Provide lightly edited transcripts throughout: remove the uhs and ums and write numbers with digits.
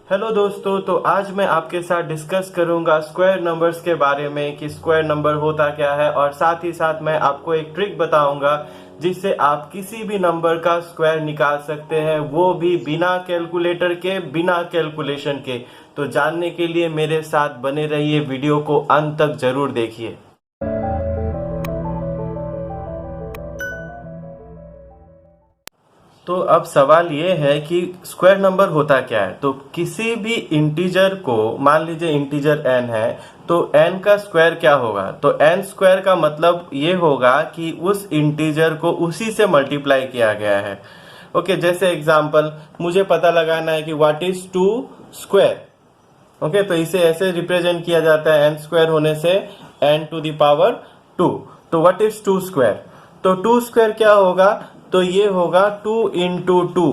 Hello दोस्तों, तो आज मैं आपके साथ डिस्कस करूंगा स्क्वायर नंबर्स के बारे में कि स्क्वायर नंबर होता क्या है, और साथ ही साथ मैं आपको एक ट्रिक बताऊंगा जिससे आप किसी भी नंबर का स्क्वायर निकाल सकते हैं, वो भी बिना कैलकुलेटर के, बिना कैलकुलेशन के। तो जानने के लिए मेरे साथ बने रहिए, वीडियो को अंत तक जरूर देखिए। तो अब सवाल ये है कि स्क्वायर नंबर होता क्या है। तो किसी भी इंटीजर को, मान लीजिए इंटीजर n है, तो n का स्क्वायर क्या होगा। तो n स्क्वायर का मतलब ये होगा कि उस इंटीजर को उसी से मल्टीप्लाई किया गया है। ओके, जैसे एग्जांपल मुझे पता लगाना है कि व्हाट इज 2 स्क्वायर। ओके, तो इसे ऐसे रिप्रेजेंट किया जाता है n स्क्वायर होने से n टू द पावर 2। तो व्हाट इज 2 स्क्वायर। तो 2 स्क्वायर क्या होगा, तो ये होगा 2 इंटू 2।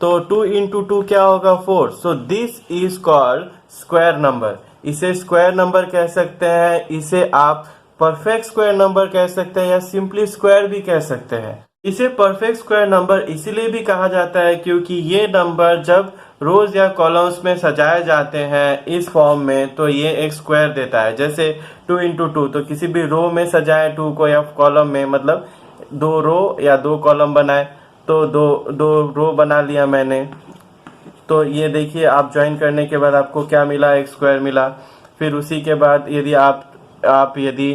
तो 2 इंटू 2 क्या होगा, 4। So this is called square number. इसे स्क्वायर नंबर कह सकते हैं, इसे आप परफेक्ट स्क्वायर नंबर कह सकते हैं, या सिंपली स्क्वायर भी कह सकते हैं। इसे परफेक्ट स्क्वायर नंबर इसलिए भी कहा जाता है क्योंकि ये नंबर जब रोज या कॉलम्स में सजाए जाते हैं इस फॉर्म में, तो ये एक स्क्वायर देता है। जैसे 2 इंटू 2, तो किसी भी रो में सजाए 2 को, या कॉलम में, मतलब 2 रो या 2 कॉलम बनाए, तो दो रो बना लिया मैंने। तो ये देखिए, आप ज्वाइन करने के बाद आपको क्या मिला, एक स्क्वायर मिला। फिर उसी के बाद यदि आप यदि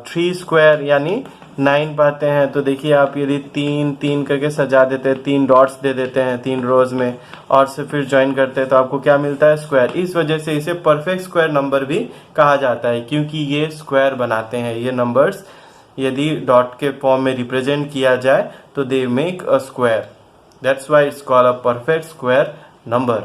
3 स्क्वायर यानी 9 पाते हैं, तो देखिए आप यदि 3 करके सजा देते हैं, 3 डॉट्स दे देते हैं 3 रोज में, और से फिर ज्वाइन करते हैं, तो आपको क्या मिलता है, स्क्वायर। इस वजह से इसे परफेक्ट स्क्वायर नंबर भी कहा जाता है, क्योंकि ये स्क्वायर बनाते हैं। ये नंबर्स यदि डॉट के फॉर्म में रिप्रेजेंट किया जाए तो they make a square, that's why it's called a perfect square number.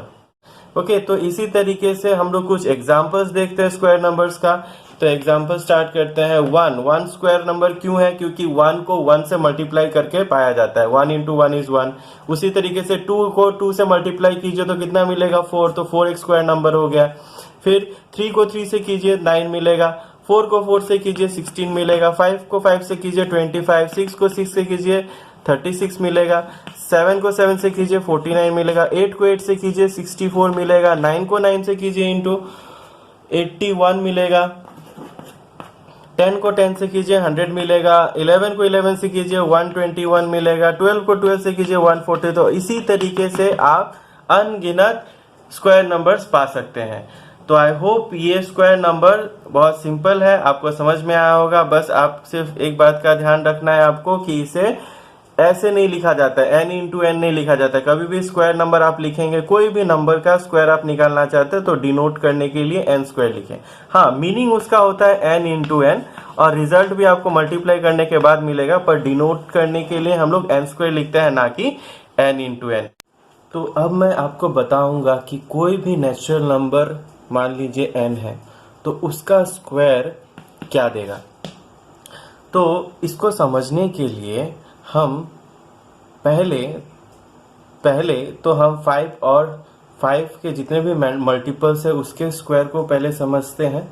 Okay, तो इसी तरीके से हम लोग कुछ एग्जांपल्स देखते हैं स्क्वायर नंबर्स का। तो एग्जांपल स्टार्ट करते हैं। 1 स्क्वायर नंबर क्यों है, क्योंकि 1 को 1 से मल्टीप्लाई करके पाया जाता है। 1 इंटू 1 इज 1। उसी तरीके से 2 को 2 से मल्टीप्लाई कीजिए तो कितना मिलेगा, 4। तो 4 एक स्क्वायर नंबर हो गया। फिर 3 को 3 से कीजिए 9 मिलेगा। 4 को 4 से कीजिए 16 मिलेगा। 5 को 5 से कीजिए 25। 6 को 6 से कीजिए 36 मिलेगा। 7 को 7 से कीजिए 49 मिलेगा। 8 को 8 से कीजिए 64 मिलेगा। 9 को 9 से कीजिए इंटू 81 मिलेगा। 10 को 10 से कीजिए 100 मिलेगा। 11 को 11 से कीजिए 121 मिलेगा। 12 को 12 से कीजिए 140। तो इसी तरीके से आप अनगिनत स्क्वायर नंबर्स पा सकते हैं। तो आई होप ये स्क्वायर नंबर बहुत सिंपल है, आपको समझ में आया होगा। बस आप सिर्फ एक बात का ध्यान रखना है आपको कि इसे ऐसे नहीं लिखा जाता है, n इंटू एन नहीं लिखा जाता है। कभी भी स्क्वायर नंबर आप लिखेंगे, कोई भी नंबर का स्क्वायर आप निकालना चाहते हैं, तो डिनोट करने के लिए n स्क्वायर लिखें। हाँ, मीनिंग उसका होता है n इंटू एन, और रिजल्ट भी आपको मल्टीप्लाई करने के बाद मिलेगा, पर डिनोट करने के लिए हम लोग n स्क्वायर लिखते हैं, ना कि n इंटू एन। तो अब मैं आपको बताऊंगा कि कोई भी नेचुरल नंबर, मान लीजिए n है, तो उसका स्क्वायर क्या देगा। तो इसको समझने के लिए हम पहले तो हम 5 और 5 के जितने भी मल्टीपल्स है उसके स्क्वायर को पहले समझते हैं,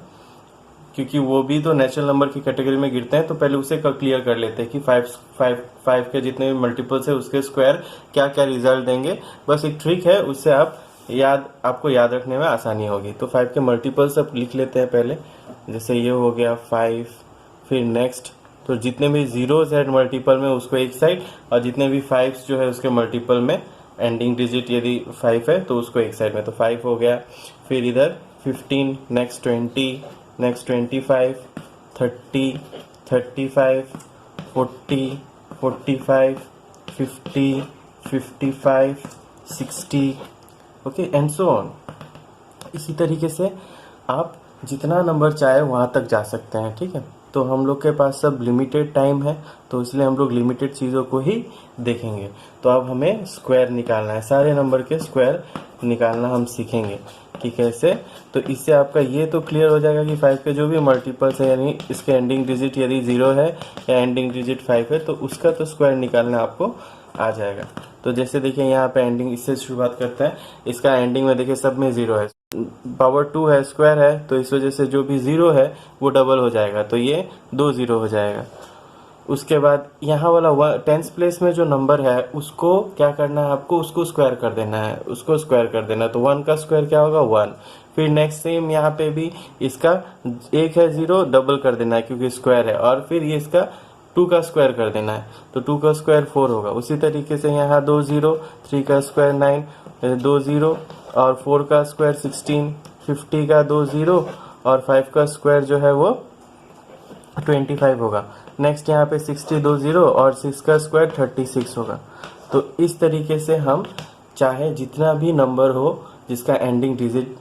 क्योंकि वो भी तो नेचुरल नंबर की कैटेगरी में गिरते हैं। तो पहले उसे क्लियर कर लेते हैं कि 5 के जितने भी मल्टीपल्स है उसके स्क्वायर क्या क्या रिजल्ट देंगे। बस एक ट्रिक है, उससे आपको याद रखने में आसानी होगी। तो 5 के मल्टीपल्स अब लिख लेते हैं पहले। जैसे ये हो गया 5, फिर नेक्स्ट, तो जितने भी जीरोज है मल्टीपल में उसको एक साइड, और जितने भी 5 जो है उसके मल्टीपल में एंडिंग डिजिट यदि 5 है तो उसको एक साइड में, तो 5 हो गया। फिर इधर 15, next 20, next 25, 30, 35, 40, 45, 50, 55, 60, okay and so on. इसी तरीके से आप जितना नंबर चाहे वहाँ तक जा सकते हैं, ठीक है। तो हम लोग के पास सब लिमिटेड टाइम है, तो इसलिए हम लोग लिमिटेड चीज़ों को ही देखेंगे। तो अब हमें स्क्वायर निकालना है, सारे नंबर के स्क्वायर निकालना हम सीखेंगे कि कैसे। तो इससे आपका ये तो क्लियर हो जाएगा कि 5 के जो भी मल्टीपल्स है, यानी इसके एंडिंग डिजिट यदि 0 है या एंडिंग डिजिट 5 है, तो उसका तो स्क्वायर निकालना आपको आ जाएगा। तो जैसे देखिए यहाँ पे एंडिंग, इससे शुरुआत करते हैं। इसका एंडिंग में देखिए सब में 0 है, पावर 2 है, स्क्वायर है, तो इस वजह से जो भी 0 है वो डबल हो जाएगा, तो ये 2 0 हो जाएगा। उसके बाद यहाँ वाला 10th प्लेस में जो नंबर है उसको क्या करना है आपको, उसको स्क्वायर कर देना है, उसको स्क्वायर कर देना है। तो 1 का स्क्वायर क्या होगा 1। फिर नेक्स्ट सेम यहाँ पे भी इसका 1 है 0, डबल कर देना है क्योंकि स्क्वायर है, और फिर ये इसका 2 का स्क्वायर कर देना है, तो 2 का स्क्वायर 4 होगा। उसी तरीके से यहाँ 2 0, 3 का स्क्वायर 9, 2 0 और 4 का स्क्वायर 16, 50 का 2 0 और 5 का स्क्वायर जो है वो 25 होगा। नेक्स्ट यहाँ पे 60 2 0 और 6 का स्क्वायर 36 होगा। तो इस तरीके से हम चाहे जितना भी नंबर हो जिसका एंडिंग डिजिट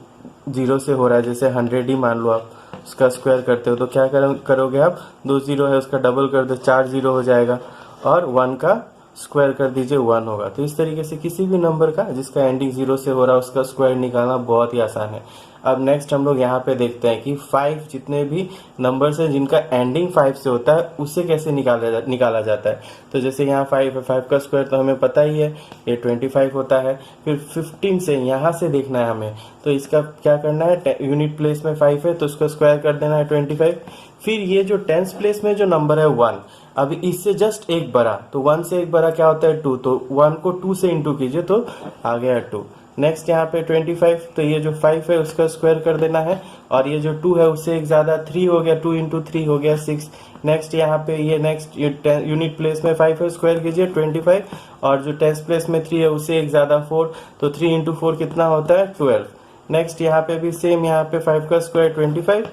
0 से हो रहा है, जैसे 100 ही मान लो आप, उसका स्क्वायर करते हो तो क्या करोगे आप, 2 0 है उसका डबल कर दो 4 0 हो जाएगा, और 1 का स्क्वायर कर दीजिए 1 होगा। तो इस तरीके से किसी भी नंबर का जिसका एंडिंग 0 से हो रहा है उसका स्क्वायर निकालना बहुत ही आसान है। अब नेक्स्ट हम लोग यहाँ पे देखते हैं कि 5 जितने भी नंबर्स हैं जिनका एंडिंग 5 से होता है उससे कैसे निकाला जाता है। तो जैसे यहाँ 5 है, 5 का स्क्वायर तो हमें पता ही है ये 25 होता है। फिर 15 से यहाँ से देखना है हमें, तो इसका क्या करना है, यूनिट प्लेस में 5 है तो उसका स्क्वायर कर देना है 25। फिर ये जो 10th प्लेस में जो नंबर है 1, अभी इससे जस्ट एक बड़ा, तो 1 से एक बड़ा क्या होता है 2, तो 1 को 2 से इंटू कीजिए तो आ गया 2। नेक्स्ट यहाँ पे 25, तो ये जो 5 है उसका स्क्वायर कर देना है, और ये जो 2 है उससे एक ज़्यादा 3 हो गया, 2 इंटू 3 हो गया 6। नेक्स्ट यहाँ पे ये नेक्स्ट यूनिट प्लेस में 5 है, स्क्वायर कीजिए 25, और जो 10th प्लेस में 3 है उससे एक ज़्यादा 4, तो 3 इंटू 4 कितना होता है 12। नेक्स्ट यहाँ पे भी सेम, यहाँ पे 5 का स्क्वायर 25,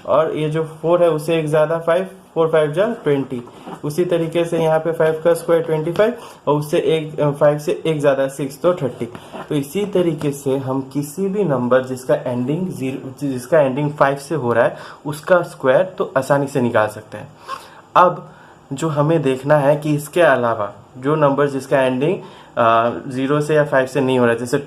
और ये जो 4 है उससे एक ज़्यादा 5, 4 5 जा 20। उसी तरीके से यहाँ पे 5 का स्क्वायर 25 और उससे 5 से एक ज़्यादा 6 तो 30। तो इसी तरीके से हम किसी भी नंबर जिसका एंडिंग 5 से हो रहा है उसका स्क्वायर तो आसानी से निकाल सकते हैं। अब जो हमें देखना है कि इसके अलावा जो नंबर जिसका एंडिंग 0 से या 5 से नहीं हो रहा है, जैसे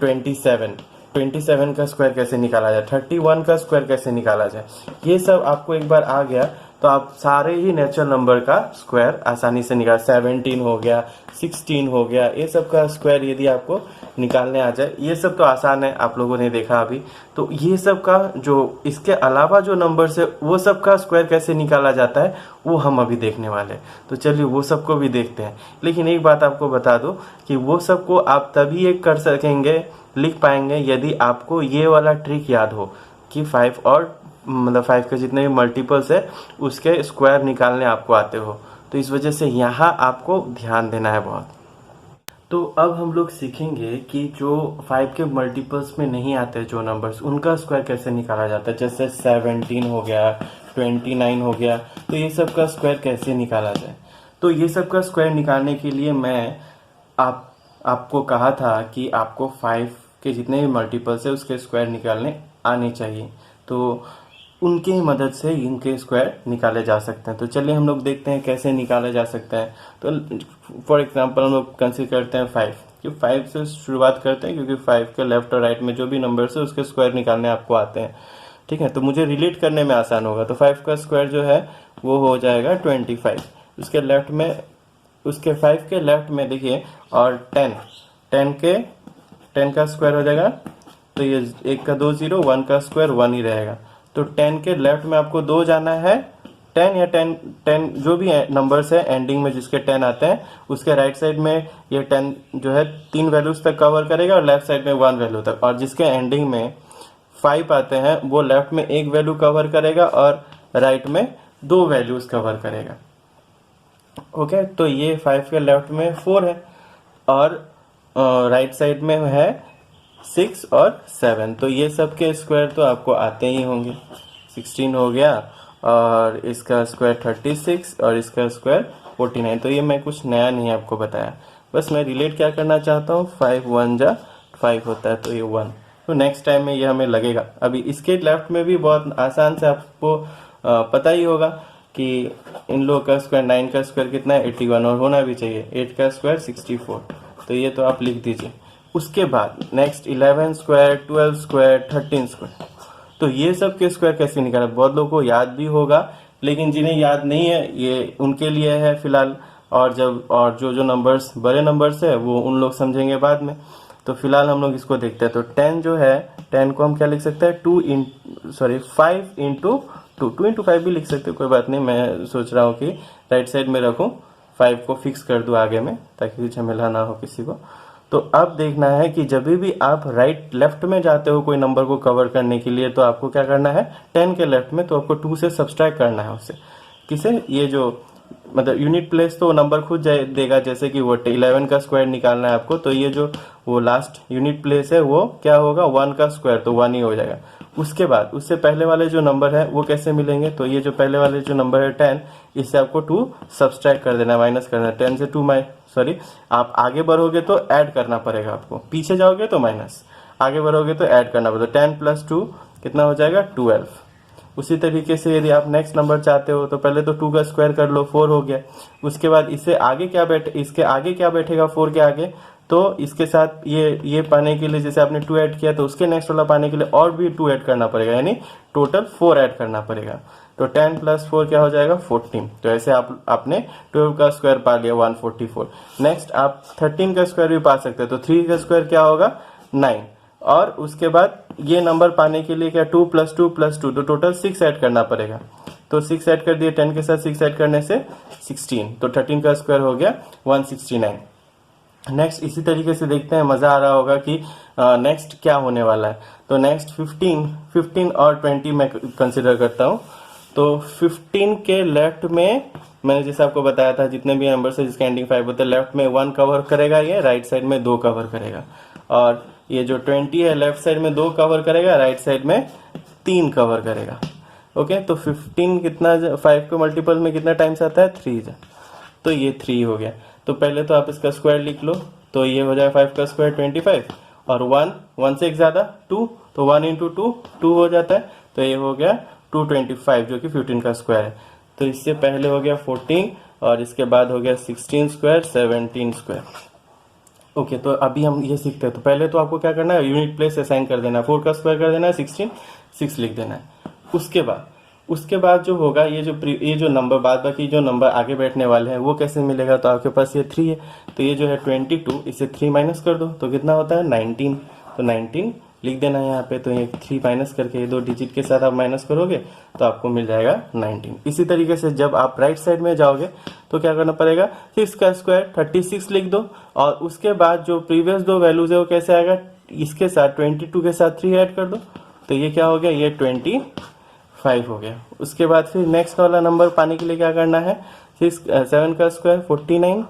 27 का स्क्वायर कैसे निकाला जाए, 31 का स्क्वायर कैसे निकाला जाए, ये सब आपको एक बार आ गया तो आप सारे ही नेचुरल नंबर का स्क्वायर आसानी से निकाल, 17 हो गया, 16 हो गया, ये सब का स्क्वायर यदि आपको निकालने आ जाए, ये सब तो आसान है, आप लोगों ने देखा अभी। तो ये सब का जो इसके अलावा जो नंबर्स है वो सब का स्क्वायर कैसे निकाला जाता है वो हम अभी देखने वाले हैं। तो चलिए वो सब को भी देखते हैं। लेकिन एक बात आपको बता दो कि वो सब को आप तभी एक कर सकेंगे, लिख पाएंगे, यदि आपको ये वाला ट्रिक याद हो कि 5 और मतलब 5 के जितने भी मल्टीपल्स है उसके स्क्वायर निकालने आपको आते हो। तो इस वजह से यहाँ आपको ध्यान देना है बहुत। तो अब हम लोग सीखेंगे कि जो 5 के मल्टीपल्स में नहीं आते जो नंबर्स, उनका स्क्वायर कैसे निकाला जाता है। जैसे 17 हो गया, 29 हो गया, तो ये सब का स्क्वायर कैसे निकाला जाए। तो ये सब का स्क्वायर निकालने के लिए मैं आपको कहा था कि आपको 5 के जितने भी मल्टीपल्स है उसके स्क्वायर निकालने आने चाहिए, तो उनकी मदद से इनके स्क्वायर निकाले जा सकते हैं। तो चलिए हम लोग देखते हैं कैसे निकाला जा सकता है। तो फॉर एग्जांपल हम लोग कंसीडर करते हैं 5, कि 5 से शुरुआत करते हैं क्योंकि 5 के लेफ्ट और राइट में जो भी नंबर्स है उसके स्क्वायर निकालने आपको आते हैं। ठीक है, तो मुझे रिलेट करने में आसान होगा। तो 5 का स्क्वायर जो है वो हो जाएगा 25। उसके लेफ्ट में, उसके 5 के लेफ्ट में देखिए, और 10 का स्क्वायर हो जाएगा, तो ये 1 का 2 0, 1 का स्क्वायर 1 ही रहेगा। तो 10 के लेफ्ट में आपको 2 जाना है, 10 या 10 जो भी नंबर्स है एंडिंग में जिसके 10 आते हैं उसके राइट साइड में ये 10 जो है 3 वैल्यूज तक कवर करेगा और लेफ्ट साइड में 1 वैल्यू तक, और जिसके एंडिंग में 5 आते हैं वो लेफ्ट में 1 वैल्यू कवर करेगा और राइट में 2 वैल्यूज कवर करेगा। ओके, तो ये 5 के लेफ्ट में 4 है और राइट साइड में है 6 और 7, तो ये सब के स्क्वायर तो आपको आते ही होंगे। 16 हो गया और इसका स्क्वायर 36 और इसका स्क्वायर 49। तो ये मैं कुछ नया नहीं आपको बताया, बस मैं रिलेट क्या करना चाहता हूँ, 5 1 जा 5 होता है, तो ये 1। तो नेक्स्ट टाइम में ये हमें लगेगा। अभी इसके लेफ्ट में भी बहुत आसान से आपको पता ही होगा कि इन लोगों का स्क्वायर, 9 का स्क्वायर कितना है 81 और होना भी चाहिए, 8 का स्क्वायर 64, तो ये तो आप लिख दीजिए। उसके बाद नेक्स्ट 11 स्क्वायर, 12 स्क्वायर, 13 स्क्वायर, तो ये सब के स्क्वायर कैसे निकाला। बहुत लोगों को याद भी होगा, लेकिन जिन्हें याद नहीं है ये उनके लिए है फिलहाल, और जो नंबर्स बड़े नंबर्स है वो उन लोग समझेंगे बाद में। तो फिलहाल हम लोग इसको देखते हैं। तो 10 जो है, 10 को हम क्या लिख सकते हैं, 5 इंटू 2 इंटू 5 भी लिख सकते हैं, कोई बात नहीं, मैं सोच रहा हूँ कि राइट साइड में रखूँ। 5 को फिक्स कर दूं आगे में ताकि झमेला ना हो किसी को। तो अब देखना है कि जब भी आप राइट लेफ्ट में जाते हो कोई नंबर को कवर करने के लिए तो आपको क्या करना है, 10 के लेफ्ट में तो आपको 2 से सब्सट्रैक्ट करना है उससे। किसे, ये जो मतलब यूनिट प्लेस तो नंबर खुद देगा, जैसे कि वो 11 का स्क्वायर निकालना है आपको, तो ये जो वो लास्ट यूनिट प्लेस है वो क्या होगा, 1 का स्क्वायर, तो 1 ही हो जाएगा। उसके बाद उससे पहले वाले जो नंबर है वो कैसे मिलेंगे, तो ये जो पहले वाले जो नंबर है 10, इससे आपको 2 सब्सट्रैक्ट कर देना है, माइनस करना है। 10 से 2 आप आगे बढ़ोगे तो ऐड करना पड़ेगा आपको, पीछे जाओगे तो माइनस, आगे बढ़ोगे तो ऐड करना पड़ेगा। 10 + 2 कितना हो जाएगा, 12। उसी तरीके से यदि आप नेक्स्ट नंबर चाहते हो तो पहले तो 2 का स्क्वायर कर लो, 4 हो गया। उसके बाद इससे आगे क्या इसके आगे क्या बैठेगा 4 के आगे, तो इसके साथ ये पाने के लिए जैसे आपने 2 ऐड किया तो उसके नेक्स्ट वाला पाने के लिए और भी 2 ऐड करना पड़ेगा, यानी टोटल 4 ऐड करना पड़ेगा। तो 10 + 4 क्या हो जाएगा, 14। तो ऐसे आपने 12 का स्क्वायर पा लिया, 144। नेक्स्ट आप 13 का स्क्वायर भी पा सकते हैं, तो 3 का स्क्वायर क्या होगा, 9। और उसके बाद ये नंबर पाने के लिए क्या, 2 + 2 + 2, तो टोटल 6 ऐड करना पड़ेगा। तो 6 ऐड कर दिए, 10 के साथ 6 ऐड करने से 16, तो 13 का स्क्वायर हो गया 169। नेक्स्ट इसी तरीके से देखते हैं, मजा आ रहा होगा कि नेक्स्ट क्या होने वाला है। तो नेक्स्ट 15 और 20 मैं कंसिडर करता हूँ। तो 15 के लेफ्ट में मैंने जैसे आपको बताया था, जितने भी नंबर है जिसका एंडिंग 5 होता है, लेफ्ट में 1 कवर करेगा, ये राइट साइड में 2 कवर करेगा। और ये जो 20 है लेफ्ट साइड में 2 कवर करेगा, राइट साइड में 3 कवर करेगा। ओके, तो 15 कितना, 5 के मल्टीपल में कितना टाइम्स आता है, 3, तो ये 3 हो गया। तो पहले तो आप इसका स्क्वायर लिख लो, तो ये हो जाए 5 का स्क्वायर 25, और 1 से एक ज्यादा 2, तो 1 × 2 2 हो जाता है, तो ये हो गया 225 जो कि 15 का स्क्वायर है। तो इससे पहले हो गया 14 और इसके बाद हो गया 16 स्क्वायर 17 स्क्वायर। ओके, तो अभी हम ये सीखते हैं। तो पहले तो आपको क्या करना है, यूनिट प्लेस असाइन कर देना है, 4 का स्क्वायर कर देना है, 16 6 लिख देना है। उसके बाद जो होगा, ये जो नंबर बाद बाकी जो नंबर आगे बैठने वाले हैं वो कैसे मिलेगा, तो आपके पास ये 3 है, तो ये जो है 22, इससे 3 माइनस कर दो तो कितना होता है 19, तो 19 लिख देना है यहाँ पे। तो ये 3 माइनस करके ये 2 डिजिट के साथ आप माइनस करोगे तो आपको मिल जाएगा 19। इसी तरीके से जब आप राइट साइड में जाओगे तो क्या करना पड़ेगा, 6 का स्क्वायर 36 लिख दो, और उसके बाद जो प्रीवियस 2 वैल्यूज है वो कैसे आएगा, इसके साथ 22 के साथ 3 ऐड कर दो, तो ये क्या हो गया, ये 25 हो गया। उसके बाद फिर नेक्स्ट वाला नंबर पाने के लिए क्या करना है, 7 का स्क्वायर 49।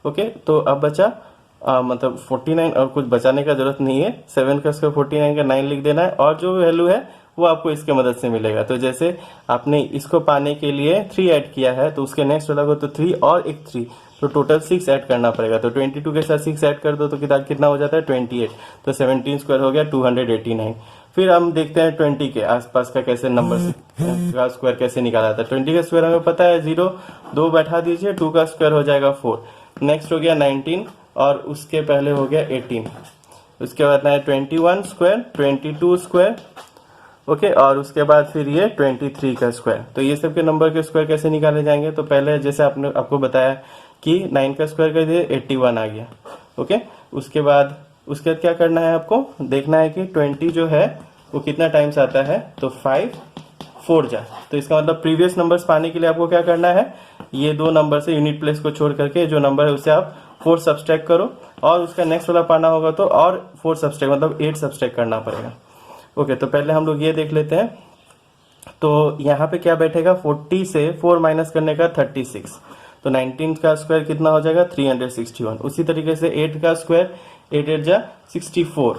ओके, तो अब बचा मतलब 49, और कुछ बचाने का जरूरत नहीं है, 7 का स्क्वायर 49 का 9 लिख देना है, और जो वैल्यू है वो आपको इसके मदद से मिलेगा। तो जैसे आपने इसको पाने के लिए 3 ऐड किया है, तो उसके नेक्स्ट वाला को तो 3 और एक 3, तो टोटल 6 ऐड करना पड़ेगा। तो 22 के साथ 6 ऐड कर दो तो कितना हो जाता है 28, तो 17 स्क्वायर हो गया 289। फिर हम देखते हैं 20 के आसपास का कैसे नंबर का स्क्वायर कैसे निकाला था। 20 का स्क्वायर हमें पता है 0, 2 बैठा दीजिए, 2 का स्क्वायर हो जाएगा 4। नेक्स्ट हो गया 19, और उसके पहले हो गया 18। उसके बाद है 21 स्क्वायर 22 स्क्वायर। ओके, और उसके बाद फिर ये 23 का स्क्वायर। तो ये सब के नंबर के स्क्वायर कैसे निकाले जाएंगे, तो पहले जैसे आपको बताया कि 9 का स्क्वायर कर दिए 81 आ गया। ओके, उसके बाद क्या करना है, आपको देखना है कि 20 जो है वो कितना टाइम्स आता है, तो 5 4 जा, तो इसका मतलब प्रीवियस नंबर्स पाने के लिए आपको क्या करना है, ये 2 नंबर से यूनिट प्लेस को छोड़ करके जो नंबर है उसे आप 4 सब्सट्रैक्ट करो, और उसका नेक्स्ट वाला पाना होगा तो और 4 सब्सट्रैक्ट मतलब 8 सब्सट्रैक्ट करना पड़ेगा। ओके, तो पहले हम लोग ये देख लेते हैं। तो यहाँ पे क्या बैठेगा, 40 से 4 माइनस करने का 36, तो 19 का स्क्वायर कितना हो जाएगा 361। उसी तरीके से 8 का स्क्वायर 8 8 जा 64।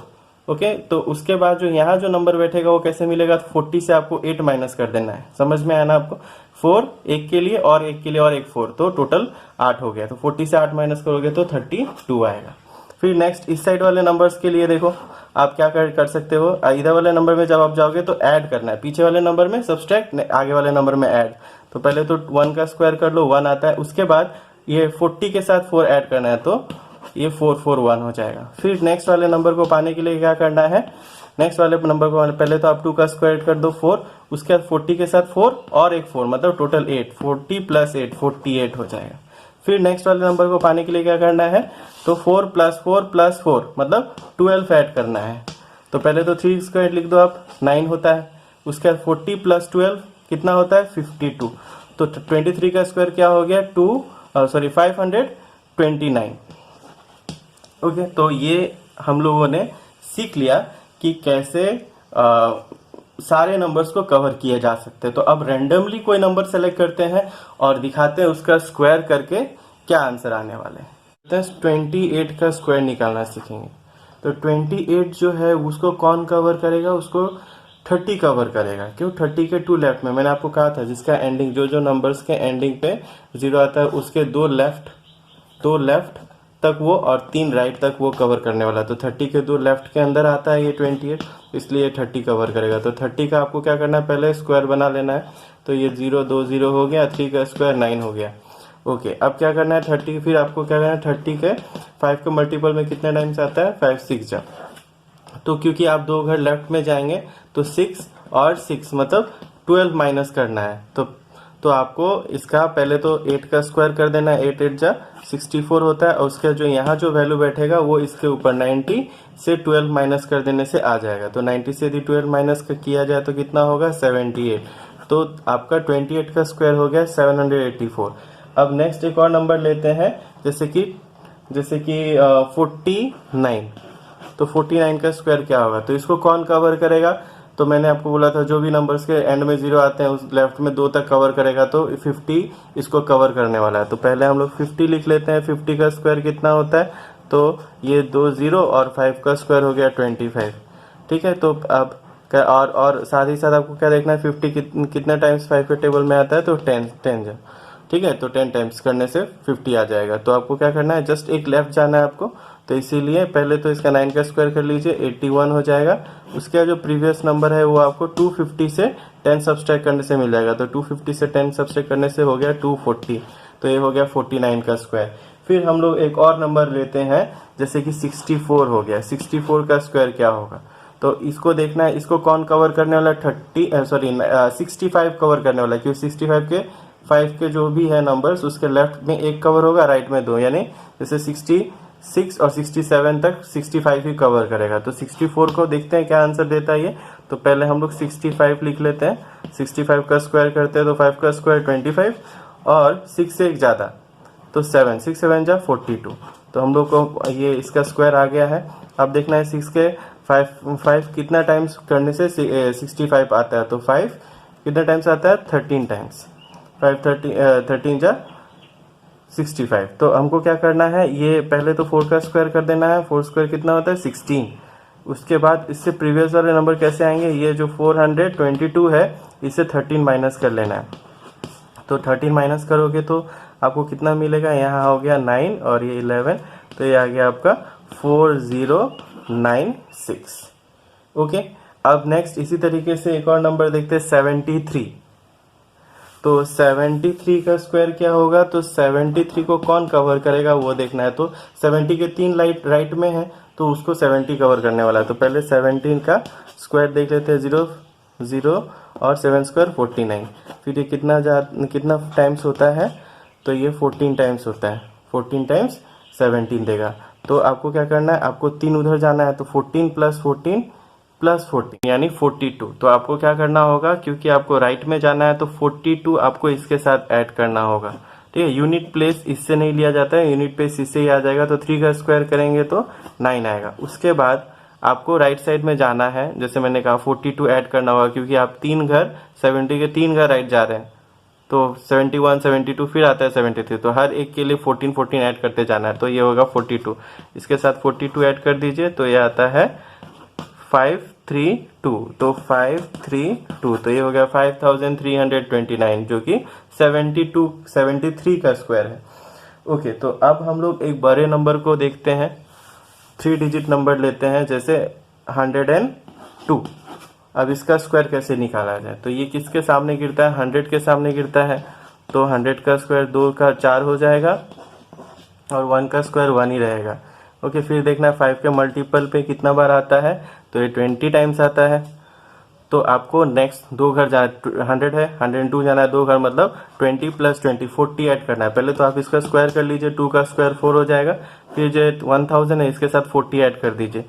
ओके, तो उसके बाद जो यहाँ जो नंबर बैठेगा वो कैसे मिलेगा, 40 से आपको 8 माइनस कर देना है, समझ में आया ना आपको, 4 एक के लिए और एक के लिए और एक 4, तो टोटल 8 हो गया। तो 40 से 8 माइनस करोगे तो 32 आएगा। फिर नेक्स्ट इस साइड वाले नंबर्स के लिए देखो आप क्या कर सकते हो, इधर वाले नंबर में जब आप जाओगे तो ऐड करना है, पीछे वाले नंबर में सब्सट्रैक्ट, आगे वाले नंबर में ऐड। तो पहले तो 1 का स्क्वायर कर लो, 1 आता है, उसके बाद ये 40 के साथ 4 ऐड करना है, तो ये 441 हो जाएगा। फिर नेक्स्ट वाले नंबर को पाने के लिए क्या करना है, नेक्स्ट वाले नंबर को पहले तो आप 2 का स्क्वायर कर दो 4, उसके बाद 40 के साथ 4 और एक 4, मतलब टोटल 8, 40 + 8 48 हो जाएगा। फिर नेक्स्ट वाले नंबर को पाने के लिए क्या करना है, तो 4 + 4 + 4 मतलब 12 ऐड करना है। तो पहले तो 3 स्क्वायर लिख दो आप, 9 होता है, उसके बाद 40 + 12 कितना होता है 52। तो 23 का स्क्वायर क्या हो गया सॉरी 529। ओके, तो ये हम लोगों ने सीख लिया कि कैसे सारे नंबर्स को कवर किए जा सकते हैं। तो अब रैंडमली कोई नंबर सेलेक्ट करते हैं और दिखाते हैं उसका स्क्वायर करके क्या आंसर आने वाले हैं। 28 का स्क्वायर निकालना सीखेंगे। तो 28 जो है उसको कौन कवर करेगा, उसको 30 कवर करेगा। क्यों? 30 के 2 लेफ्ट में, मैंने आपको कहा था जिसका एंडिंग, जो नंबर्स के एंडिंग पे 0 आता है उसके 2 लेफ्ट तक वो और 3 राइट तक वो कवर करने वाला है। तो 30 के 2 लेफ्ट के अंदर आता है ये 28, इसलिए 30 कवर करेगा। तो 30 का आपको क्या करना है, पहले स्क्वायर बना लेना है। तो ये 0 2 0 हो गया, 3 का स्क्वायर 9 हो गया। ओके, अब क्या करना है 30, फिर आपको क्या करना है 30 के 5 के मल्टीपल में कितने टाइम्स आता है, 5 6 जा। तो क्योंकि आप 2 घर लेफ्ट में जाएंगे तो 6 और 6 मतलब 12 माइनस करना है। तो आपको इसका पहले तो 8 का स्क्वायर कर देना है, 8 8 जा 64 होता है, और उसका जो यहाँ जो वैल्यू बैठेगा वो इसके ऊपर 90 से 12 माइनस कर देने से आ जाएगा। तो 90 से यदि 12 माइनस किया जाए तो कितना होगा, 78। तो आपका 28 का स्क्वायर हो गया 784। अब नेक्स्ट एक और नंबर लेते हैं, जैसे कि 49। तो 49 का स्क्वायर क्या होगा, तो इसको कौन कवर करेगा। तो मैंने आपको बोला था जो भी नंबर्स के एंड में 0 आते हैं उस लेफ्ट में 2 तक कवर करेगा। तो 50 इसको कवर करने वाला है। तो पहले हम लोग 50 लिख लेते हैं। 50 का स्क्वायर कितना होता है, तो ये 2 0 और 5 का स्क्वायर हो गया 25। ठीक है, तो अब और साथ ही साथ आपको क्या देखना है, 50 कितने टाइम्स 5 के टेबल में आता है, तो 10। ठीक है, तो 10 टाइम्स करने से 50 आ जाएगा। तो आपको क्या करना है, जस्ट एक लेफ्ट जाना है आपको। तो इसीलिए पहले तो इसका 9 का स्क्वायर कर लीजिए, 81 हो जाएगा। उसका जो प्रीवियस नंबर है वो आपको 250 से 10 सब्सट्रैक्ट करने से मिल जाएगा। तो 250 से 10 सब्सट्रैक्ट करने से हो गया 240। तो ये हो गया 49 का स्क्वायर। फिर हम लोग एक और नंबर लेते हैं, जैसे कि 64 हो गया। 64 का स्क्वायर क्या होगा, तो इसको देखना है, इसको कौन कवर करने वाला है, 65 कवर करने वाला है। क्यों, 65 के 5 के जो भी है नंबर्स उसके लेफ्ट में 1 कवर होगा, राइट में 2, यानी जैसे 66 और 67 तक 65 ही कवर करेगा। तो 64 को देखते हैं क्या आंसर देता है ये। तो पहले हम लोग 65 लिख लेते हैं। 65 का स्क्वायर करते हैं तो 5 का स्क्वायर 25 और 6 से एक ज़्यादा तो 7, 6 7 जा 42। तो हम लोग को ये इसका स्क्वायर आ गया है। अब देखना है 6 के 5 कितना टाइम्स करने से 65 आता है। तो 5 कितना टाइम्स आता है, 13 टाइम्स। 13 जा 65। तो हमको क्या करना है, ये पहले तो 4 का स्क्वायर कर देना है। 4 स्क्वायर कितना होता है, 16। उसके बाद इससे प्रीवियस वाले नंबर कैसे आएंगे, ये जो 422 है इससे 13 माइनस कर लेना है। तो 13 माइनस करोगे तो आपको कितना मिलेगा, यहाँ हो गया 9 और ये 11, तो ये आ गया आपका 4096। ओके, अब नेक्स्ट इसी तरीके से एक और नंबर देखते हैं, 73। तो 73 का स्क्वायर क्या होगा, तो 73 को कौन कवर करेगा वो देखना है। तो 70 के 3 राइट में है तो उसको 70 कवर करने वाला है। तो पहले 17 का स्क्वायर देख लेते हैं, 0 0 और 7 स्क्वायर 49। फिर ये कितना टाइम्स होता है, तो ये 14 टाइम्स होता है। 14 टाइम्स 17 देगा। तो आपको क्या करना है, आपको 3 उधर जाना है। तो 14 + 14 + 14 यानी 42। तो आपको क्या करना होगा, क्योंकि आपको राइट में जाना है तो 42 आपको इसके साथ ऐड करना होगा। ठीक है, यूनिट प्लेस इससे नहीं लिया जाता है, यूनिट प्लेस इससे ही आ जाएगा। तो 3 का स्क्वायर करेंगे तो 9 आएगा। उसके बाद आपको राइट साइड में जाना है, जैसे मैंने कहा 42 ऐड करना होगा, क्योंकि आप 3 घर 70 के 3 घर राइट जा रहे हैं। तो 71 72 फिर आता है 73। तो हर एक के लिए 14 14 ऐड करते जाना है। तो ये होगा 42, इसके साथ 42 ऐड कर दीजिए तो ये आता है 532। तो 532, तो ये हो गया 5329, जो कि 73 का स्क्वायर है। ओके, तो अब हम लोग एक बड़े नंबर को देखते हैं। 3 डिजिट नंबर लेते हैं, जैसे 102। अब इसका स्क्वायर कैसे निकाला जाए, तो ये किसके सामने गिरता है, 100 के सामने गिरता है। तो 100 का स्क्वायर 2 का 4 हो जाएगा और 1 का स्क्वायर 1 ही रहेगा। ओके, फिर देखना है 5 के मल्टीपल पे कितना बार आता है, तो ये 20 टाइम्स आता है। तो आपको नेक्स्ट 2 घर जाना, 100 है 102 जाना है 2 घर, मतलब 20 + 20 40 ऐड करना है। पहले तो आप इसका स्क्वायर कर लीजिए, 2 का स्क्वायर 4 हो जाएगा। फिर जो 1000 है इसके साथ 40 ऐड कर दीजिए,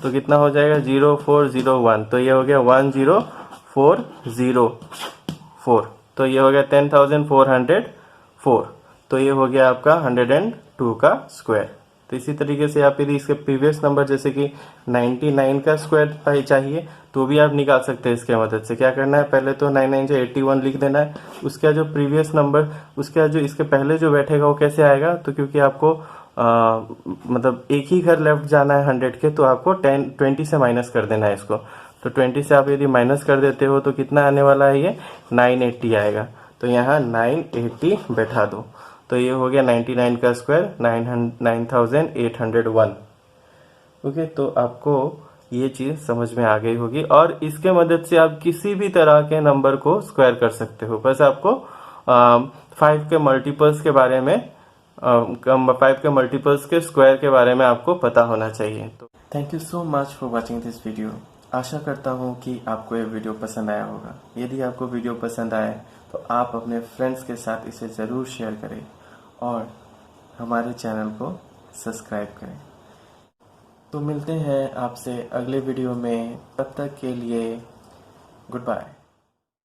तो कितना हो जाएगा 0401। तो ये हो गया 10404। तो ये हो गया 10404। तो ये हो गया आपका 102 का स्क्वायर। तो इसी तरीके से आप यदि इसके प्रीवियस नंबर जैसे कि 99 का स्क्वायर चाहिए तो भी आप निकाल सकते हैं इसके मदद से। क्या करना है, पहले तो 99 से 81 लिख देना है, उसका जो प्रीवियस नंबर उसका जो इसके पहले जो बैठेगा वो कैसे आएगा, तो क्योंकि आपको मतलब एक ही घर लेफ्ट जाना है 100 के, तो आपको 20 से माइनस कर देना है इसको। तो 20 से आप यदि माइनस कर देते हो तो कितना आने वाला है, ये 980 आएगा। तो यहाँ 980 बैठा दो, तो ये हो गया 99 का स्क्वायर 9801। ओके, तो आपको ये चीज़ समझ में आ गई होगी, और इसके मदद से आप किसी भी तरह के नंबर को स्क्वायर कर सकते हो। बस आपको 5 के मल्टीपल्स के बारे में 5 के मल्टीपल्स के स्क्वायर के बारे में आपको पता होना चाहिए। तो thank you so much for watching this video. आशा करता हूँ कि आपको ये वीडियो पसंद आया होगा। यदि आपको वीडियो पसंद आए तो आप अपने फ्रेंड्स के साथ इसे ज़रूर शेयर करें और हमारे चैनल को सब्सक्राइब करें। तो मिलते हैं आपसे अगले वीडियो में, तब तक के लिए गुड बाय।